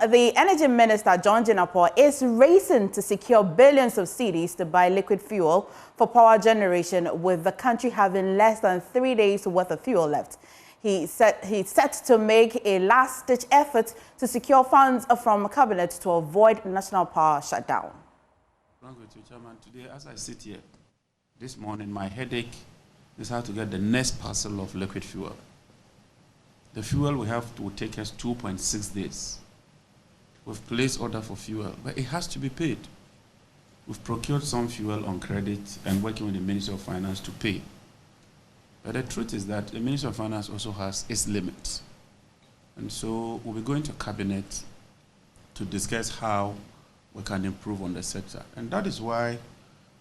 the Energy Minister, John Jinapor, is racing to secure billions of cedis to buy liquid fuel for power generation, with the country having less than 3 days worth of fuel left. He's set to make a last-ditch effort to secure funds from Cabinet to avoid national power shutdown. Thank you, Chairman. Today, as I sit here, this morning, my headache is how to get the next parcel of liquid fuel. The fuel we have to take us 2.6 days. We've placed order for fuel, but it has to be paid. We've procured some fuel on credit and working with the Ministry of Finance to pay. But the truth is that the Ministry of Finance also has its limits. And so we'll be going to Cabinet to discuss how we can improve on the sector. And that is why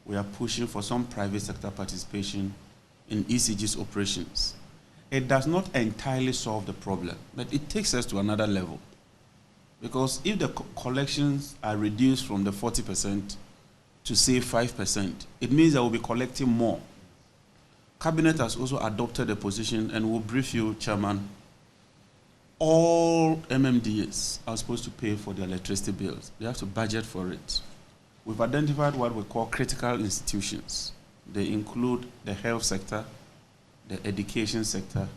we are pushing for some private sector participation in ECG's operations. It does not entirely solve the problem, but it takes us to another level. Because if the collections are reduced from the 40% to say 5%, it means that we'll be collecting more. Cabinet has also adopted a position, and we'll brief you, Chairman. All MMDAs are supposed to pay for their electricity bills. They have to budget for it. We've identified what we call critical institutions. They include the health sector, the education sector,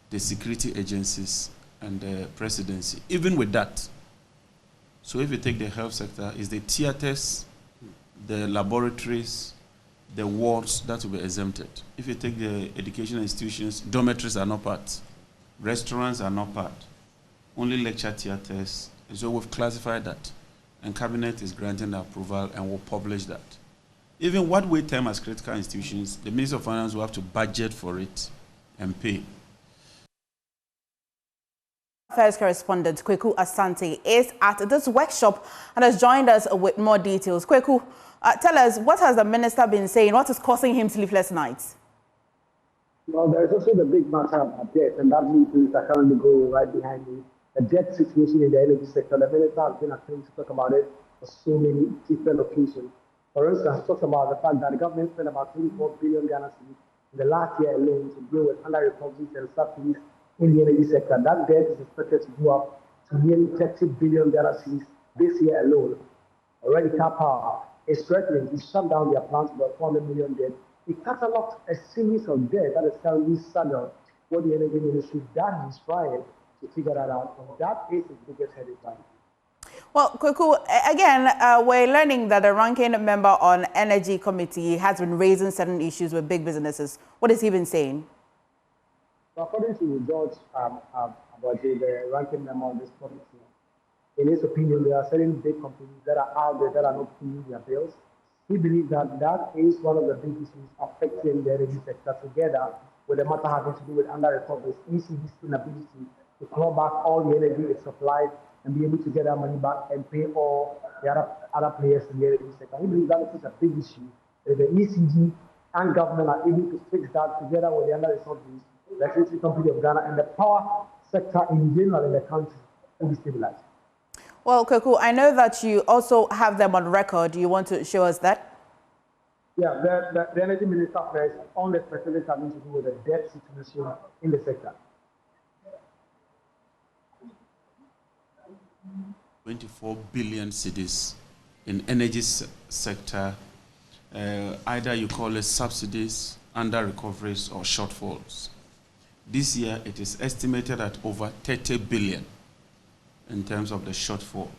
the security agencies, and the presidency. Even with that, so if you take the health sector, it's the theaters, the laboratories, the wards that will be exempted. If you take the educational institutions, dormitories are not part. Restaurants are not part. Only lecture theaters. And so we've classified that. And Cabinet is granting the approval and will publish that. Even what we term as critical institutions, the Minister of Finance will have to budget for it and pay. Affairs correspondent Kweku Asante is at this workshop and has joined us with more details. Kweku, tell us, what has the minister been saying? What is causing him sleepless nights? Well, there is also the big matter of debt, and that means I currently go right behind me. The debt situation in the energy sector. The minister has been attempting to talk about it for so many different occasions. For instance, talked about the fact that the government spent about 24 billion Ghana cedis in the last year alone to deal with under-recoveries and subsidies in the energy sector. That debt is expected to go up to nearly 30 billion Ghana cedis this year alone. Already, Power is threatening to shut down their plants by 400 million debt. It catalogs a series of debt that is currently saddled for the energy ministry. That is trying to figure that out. And that is his biggest headache right now. Well, Kweku, again, we're learning that the ranking member on Energy Committee has been raising certain issues with big businesses. What has he been saying? So according to George the ranking member on this committee, in his opinion, there are certain big companies that are out there that are not paying their bills. He believes that that is one of the big issues affecting the energy sector, together with the matter having to do with under-recoveries, ECD's inability to claw back all the energy it supplied and be able to get that money back and pay all the other players in the energy sector. He believes that is a big issue. If the ECG and government are able to fix that together with the under-recoveries, the Electricity Company of Ghana and the power sector in general in the country will be stabilized. Well, Kweku, I know that you also have them on record. You want to show us that? Yeah, the energy minister says all the specifics having to do with the debt situation in the sector. 24 billion cedis in energy sector, either you call it subsidies, under recoveries, or shortfalls. This year, it is estimated at over 30 billion in terms of the shortfall.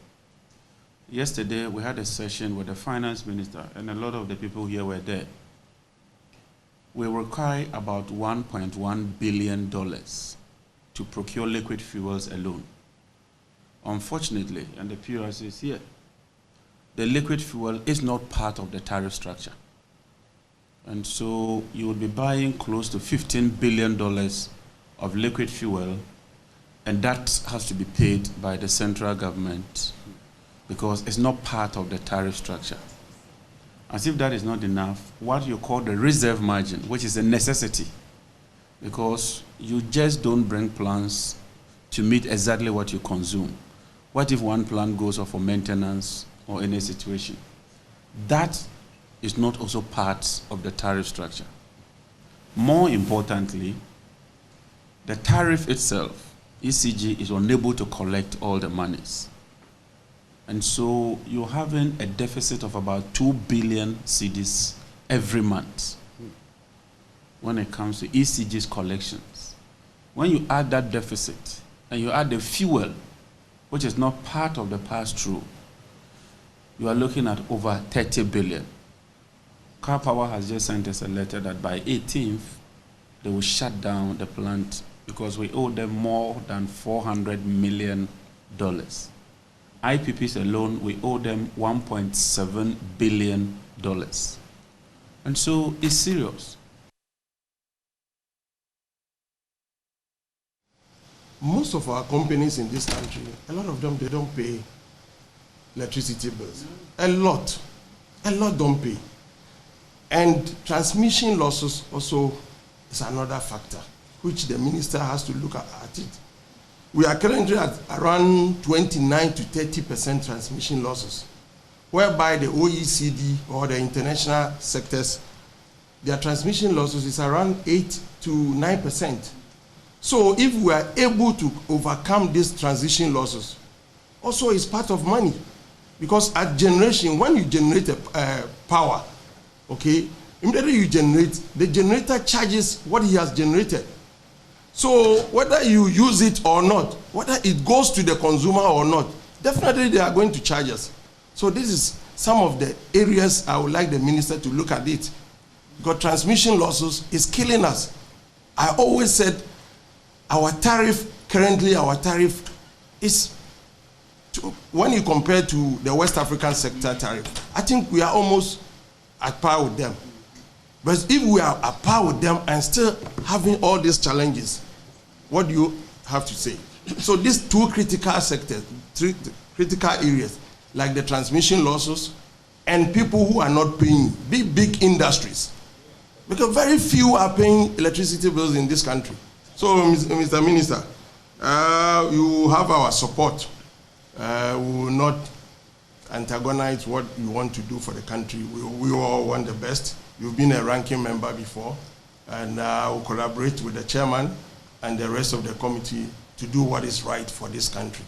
Yesterday, we had a session with the finance minister, and a lot of the people here were there. We require about $1.1 billion to procure liquid fuels alone. Unfortunately, and the PRC is here, the liquid fuel is not part of the tariff structure. And so you will be buying close to $15 billion of liquid fuel, and that has to be paid by the central government because it's not part of the tariff structure. As if that is not enough, what you call the reserve margin, which is a necessity, because you just don't bring plants to meet exactly what you consume. What if one plant goes off for maintenance or any situation? That is not also part of the tariff structure. More importantly, the tariff itself, ECG is unable to collect all the monies. And so you're having a deficit of about 2 billion cedis every month when it comes to ECG's collections. When you add that deficit and you add the fuel, which is not part of the pass-through, you are looking at over 30 billion. Car Power has just sent us a letter that by 18th, they will shut down the plant because we owe them more than $400 million. IPPs alone, we owe them $1.7 billion. And so it's serious. Most of our companies in this country, a lot of them, they don't pay electricity bills. A lot don't pay. And transmission losses also is another factor, which the minister has to look at it. We are currently at around 29 to 30% transmission losses, whereby the OECD or the international sectors, their transmission losses is around 8 to 9%. So if we are able to overcome these transition losses, also it's part of money. Because at generation, when you generate power, okay, immediately you generate, the generator charges what he has generated. So whether you use it or not, whether it goes to the consumer or not, definitely they are going to charge us. So this is some of the areas I would like the minister to look at it. Because transmission losses is killing us. I always said our tariff, currently our tariff is, when you compare to the West African sector tariff, I think we are almost at par with them. But if we are at par with them and still having all these challenges, what do you have to say? So these two critical sectors, critical areas, like the transmission losses and people who are not paying, big industries. Because very few are paying electricity bills in this country. So, Mr. Minister, you have our support. We will not antagonize what you want to do for the country. We all want the best. You've been a ranking member before, and we'll collaborate with the chairman and the rest of the committee to do what is right for this country.